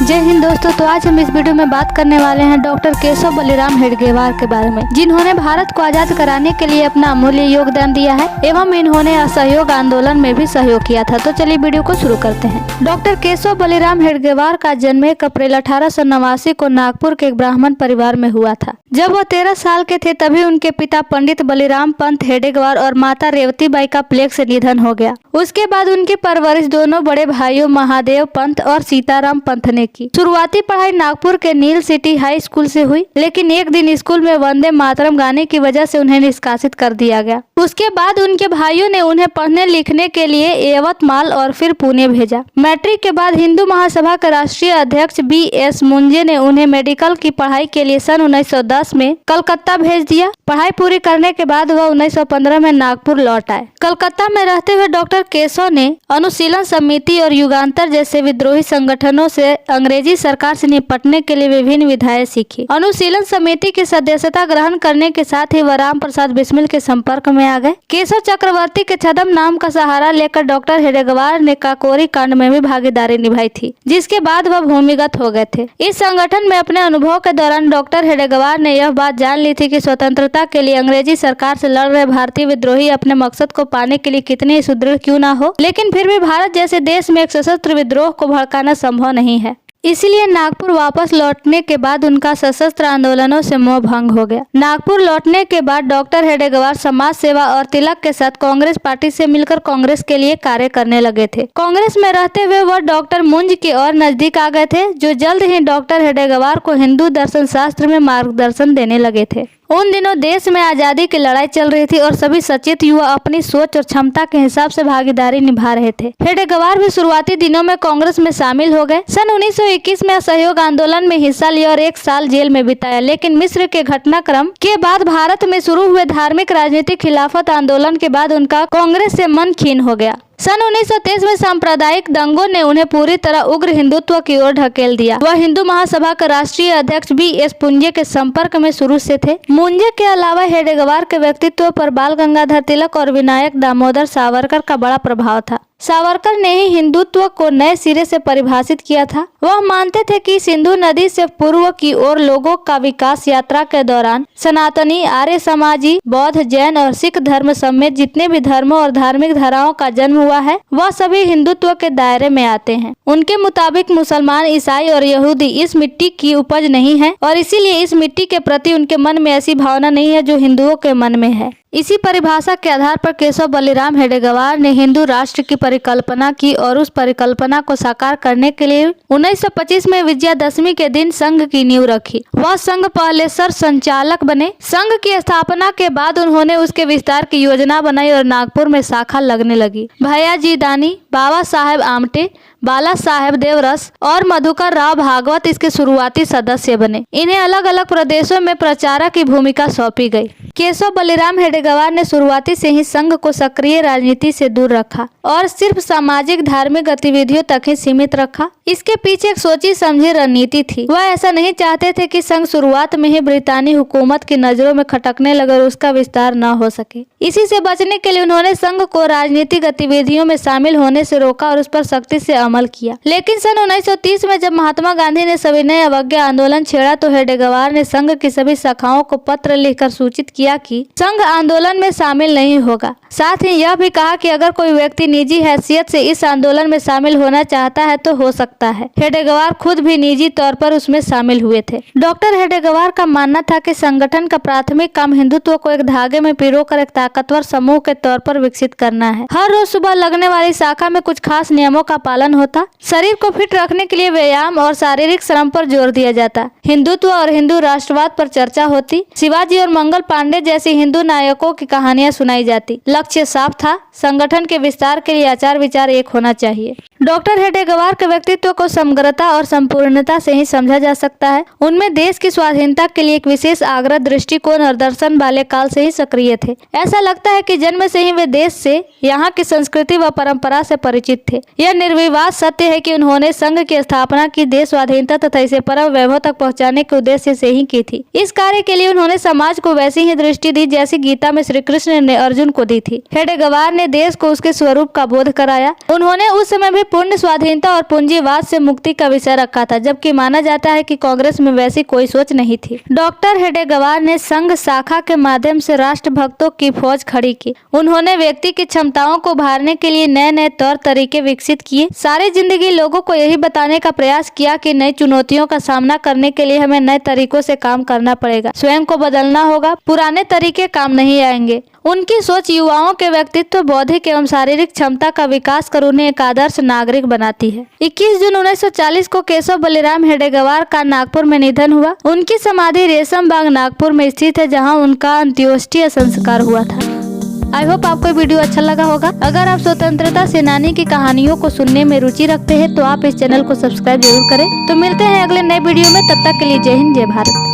जय हिंद दोस्तों। तो आज हम इस वीडियो में बात करने वाले हैं डॉक्टर केशव बलिराम हेडगेवार के बारे में, जिन्होंने भारत को आजाद कराने के लिए अपना अमूल्य योगदान दिया है एवं इन्होंने असहयोग आंदोलन में भी सहयोग किया था। तो चलिए वीडियो को शुरू करते हैं। डॉक्टर केशव बलिराम हेडगेवार का जन्म 1 अप्रैल 1889 को नागपुर के एक ब्राह्मण परिवार में हुआ था। जब वह 13 साल के थे तभी उनके पिता पंडित बलिराम पंत हेडगेवार और माता रेवती बाई का प्लेग से निधन हो गया। उसके बाद उनकी परवरिश दोनों बड़े भाइयों महादेव पंत और सीताराम पंत ने की। शुरुआती पढ़ाई नागपुर के नील सिटी हाई स्कूल से हुई, लेकिन एक दिन स्कूल में वंदे मातरम गाने की वजह से उन्हें निष्कासित कर दिया गया। उसके बाद उनके भाइयों ने उन्हें पढ़ने लिखने के लिए यवतमाल और फिर पुणे भेजा। मैट्रिक के बाद हिंदू महासभा के राष्ट्रीय अध्यक्ष B.S. मुंजे ने उन्हें मेडिकल की पढ़ाई के लिए सन 1910 में कलकत्ता भेज दिया। पढ़ाई पूरी करने के बाद वह 1915 में नागपुर लौट आए। कलकत्ता में रहते हुए डॉक्टर केशव ने अनुशीलन समिति और युगांतर जैसे विद्रोही संगठनों से अंग्रेजी सरकार से निपटने के लिए विभिन्न विधाएं सीखी। अनुशीलन समिति की सदस्यता ग्रहण करने के साथ ही वह राम प्रसाद बिस्मिल के संपर्क में आ गए। केशव चक्रवर्ती के छद्म नाम का सहारा लेकर डॉक्टर हेडगेवार ने काकोरी कांड में भी भागीदारी निभाई थी, जिसके बाद वह भूमिगत हो गए थे। इस संगठन में अपने अनुभव के दौरान डॉक्टर हेडगेवार ने यह बात जान ली थी कि स्वतंत्रता के लिए अंग्रेजी सरकार से लड़ रहे भारतीय विद्रोही अपने मकसद को पाने के लिए कितने ही सुदृढ़ क्यों ना हो, लेकिन फिर भी भारत जैसे देश में एक सशस्त्र विद्रोह को भड़काना संभव नहीं है। इसीलिए नागपुर वापस लौटने के बाद उनका सशस्त्र आंदोलनों से मोह भंग हो गया। नागपुर लौटने के बाद डॉक्टर हेडगेवार समाज सेवा और तिलक के साथ कांग्रेस पार्टी से मिलकर कांग्रेस के लिए कार्य करने लगे थे। कांग्रेस में रहते हुए वह डॉक्टर मुंज के और नजदीक आ गए थे, जो जल्द ही डॉक्टर हेडगेवार को हिंदू दर्शन शास्त्र में मार्गदर्शन देने लगे थे। उन दिनों देश में आजादी की लड़ाई चल रही थी और सभी सचेत युवा अपनी सोच और क्षमता के हिसाब से भागीदारी निभा रहे थे। हेडगेवार भी शुरुआती दिनों में कांग्रेस में शामिल हो गए। सन 1921 में असहयोग आंदोलन में हिस्सा लिया और 1 साल जेल में बिताया, लेकिन मिस्र के घटनाक्रम के बाद भारत में शुरू हुए धार्मिक राजनीतिक खिलाफत आंदोलन के बाद उनका कांग्रेस से मन खीन हो गया। सन 1923 में सांप्रदायिक दंगों ने उन्हें पूरी तरह उग्र हिंदुत्व की ओर ढकेल दिया। वह हिंदू महासभा के राष्ट्रीय अध्यक्ष B.S. मुंजे के संपर्क में शुरू से थे। मुंजे के अलावा हेडगेवार के व्यक्तित्व पर बाल गंगाधर तिलक और विनायक दामोदर सावरकर का बड़ा प्रभाव था। सावरकर ने ही हिंदुत्व को नए सिरे से परिभाषित किया था। वह मानते थे कि सिंधु नदी से पूर्व की ओर लोगों का विकास यात्रा के दौरान सनातनी, आर्य समाजी, बौद्ध, जैन और सिख धर्म समेत जितने भी धर्मों और धार्मिक धाराओं का जन्म हुआ है वह सभी हिंदुत्व के दायरे में आते हैं। उनके मुताबिक मुसलमान, ईसाई और यहूदी इस मिट्टी की उपज नहीं है और इसीलिए इस मिट्टी के प्रति उनके मन में ऐसी भावना नहीं है जो हिंदुओं के मन में है। इसी परिभाषा के आधार पर केशव बलिराम हेडगेवार ने हिंदू राष्ट्र की परिकल्पना की और उस परिकल्पना को साकार करने के लिए 1925 में विजयादशमी के दिन संघ की नींव रखी। वह संघ पहले सर संचालक बने। संघ की स्थापना के बाद उन्होंने उसके विस्तार की योजना बनाई और नागपुर में शाखा लगने लगी। भैयाजी दानी, बाबा साहेब आमटे, बाला साहेब देवरस और मधुकर राव भागवत इसके शुरुआती सदस्य बने। इन्हें अलग अलग प्रदेशों में प्रचारक की भूमिका सौंपी गई। केशव बलिराम हेडगेवार ने शुरुआती से ही संघ को सक्रिय राजनीति से दूर रखा और सिर्फ सामाजिक धार्मिक गतिविधियों तक ही सीमित रखा। इसके पीछे एक सोची समझी रणनीति थी। वह ऐसा नहीं चाहते थे कि संघ शुरुआत में ही ब्रितानी हुकूमत की नजरों में खटकने लगे और उसका विस्तार न हो सके। इसी से बचने के लिए उन्होंने संघ को राजनीतिक गतिविधियों में शामिल होने से रोका और उस पर सख्ती से अमल किया। लेकिन सन 1930 में जब महात्मा गांधी ने सविनय अवज्ञा आंदोलन छेड़ा तो हेडगेवार ने संघ की सभी शाखाओं को पत्र लिखकर सूचित किया कि संघ आंदोलन में शामिल नहीं होगा। साथ ही यह भी कहा कि अगर कोई व्यक्ति निजी हैसियत से इस आंदोलन में शामिल होना चाहता है तो हो सकता है। हेडगेवार खुद भी निजी तौर पर उसमें शामिल हुए थे। डॉक्टर हेडगेवार का मानना था कि संगठन का प्राथमिक काम हिंदुत्व को एक धागे में पिरोकर एक ताकतवर समूह के तौर पर विकसित करना है। हर रोज सुबह लगने वाली शाखा में कुछ खास नियमों का पालन होता। शरीर को फिट रखने के लिए व्यायाम और शारीरिक श्रम पर जोर दिया जाता। हिंदुत्व और हिंदू राष्ट्रवाद पर चर्चा होती। शिवाजी और मंगल पांडे जैसे हिंदू नायकों की कहानियां सुनाई जाती। लक्ष्य साफ था, संगठन के विस्तार के लिए आचार विचार एक होना चाहिए। डॉक्टर हेडगेवार के व्यक्तित्व को समग्रता और संपूर्णता से ही समझा जा सकता है। उनमें देश की स्वाधीनता के लिए एक विशेष आग्रह, दृष्टिकोण और दर्शन बाल्यकाल से ही सक्रिय थे। ऐसा लगता है कि जन्म से ही वे देश से, यहाँ की संस्कृति व परंपरा से परिचित थे। यह निर्विवाद सत्य है कि उन्होंने संघ की स्थापना की देश स्वाधीनता तथा इसे परम वैभव तक पहुँचाने के उद्देश्य से ही की थी। इस कार्य के लिए उन्होंने समाज को वैसी ही दृष्टि दी जैसी गीता में श्री कृष्ण ने अर्जुन को दी थी। हेडगेवार ने देश को उसके स्वरूप का बोध कराया। उन्होंने उस समय भी पूर्ण स्वाधीनता और पूंजीवाद से मुक्ति का विषय रखा था, जबकि माना जाता है कि कांग्रेस में वैसी कोई सोच नहीं थी। डॉक्टर हेडेगेवार ने संघ शाखा के माध्यम से राष्ट्रभक्तों की फौज खड़ी की। उन्होंने व्यक्ति की क्षमताओं को उभारने के लिए नए नए तौर तरीके विकसित किए। सारी जिंदगी लोगों को यही बताने का प्रयास किया कि नई चुनौतियों का सामना करने के लिए हमें नए तरीकों से काम करना पड़ेगा, स्वयं को बदलना होगा, पुराने तरीके काम नहीं आएंगे। उनकी सोच युवाओं के व्यक्तित्व, बौद्धिक एवं शारीरिक क्षमता का विकास कर उन्हें एक आदर्श नागरिक बनाती है। 21 जून 1940 को केशव बलिराम हेडेगेवार का नागपुर में निधन हुआ। उनकी समाधि रेशम बाग नागपुर में स्थित है, जहां उनका अंत्योष्टि संस्कार हुआ था। आई होप आपको वीडियो अच्छा लगा होगा। अगर आप स्वतंत्रता सेनानी की कहानियों को सुनने में रुचि रखते हैं तो आप इस चैनल को सब्सक्राइब जरूर करें। तो मिलते हैं अगले नए वीडियो में, तब तक के लिए जय हिंद, जय भारत।